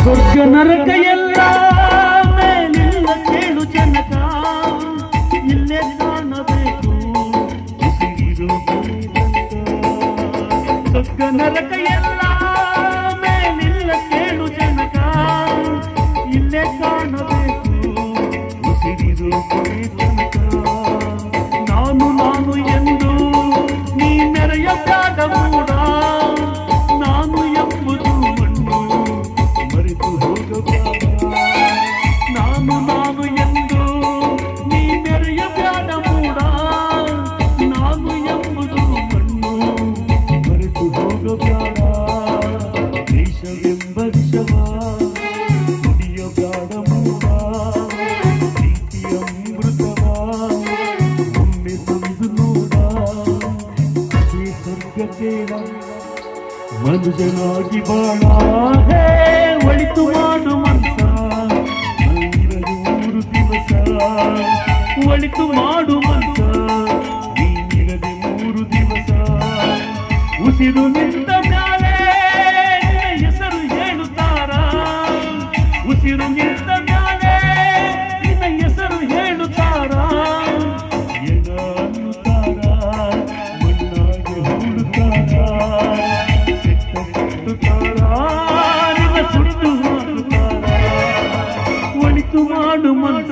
ಸ್ವರ್ಗ ನರಕ ಎಲ್ಲ ಮೇಲಿಲ್ಲ ಕೇಳು ಜನಕ ಇಲ್ಲೇ ಕಾಣಬೇಕು ಉಸಿರಿರು ಸ್ವರ್ಗ ನರಕ ಎಲ್ಲ ಮೇಲಿಲ್ಲ ಕೇಳು ಜನಕ ಇಲ್ಲೇ ಕಾಣಬೇಕು ಉಸಿರಿರು ತನಕ ನಾನು ನಾನು ಎಂದು ನೀ ಮೆರೆಯಬೇಡ ಮೂಡ ನಾನು ಎಂಬುದು ಮಣ್ಣು ಮರೆತು ಹೋಗಬೇಡ ನಾನು ನಾನು ಎಂದು ನೀ ಮೆರೆಯಬೇಡ ಮೂಡ ನಾನು ಎಂಬುದು ಮಣ್ಣು ಮರೆತು ಹೋಗಬೇಡ ದೇಶವೆಂಬ ವಿಷವ ಕುಡಿಯಬೇಡ ಮೂಡ ಪ್ರೀತಿ ಅಮೃತವ ಒಮ್ಮೆ ತಂದು ನೋಡ ಅದೇ ಸ್ವರ್ಗ ಕೇಳ ಮನುಜನಾಗಿ ಬಾಳ ಹೇ ಒಳಿತು ಮಾಡು ಮನಸ ನೀರಲು 3 ದಿವಸ ಒಳಿತು ಮಾಡು ಮನಸ ನೀರದೆ 3 ದಿವಸ ಉಸಿರು ನಿಂತ ಮ್ಯಾಲೆ ಹೆಸರು ಹೇಳುತ್ತಾರ ಉಸಿರು ನಿಂತ ಮ್ಯಾಲೆ ನಿನ್ನ ಹೆಸರು ಹೇಳುತ್ತಾರ ಏನ ಅನ್ನುತ್ತಾರ ಮಣ್ಣಾಗಿ ಹೂಡುತ್ತಾರ ಒಳಿತು ಮಾಡು ಮನಸ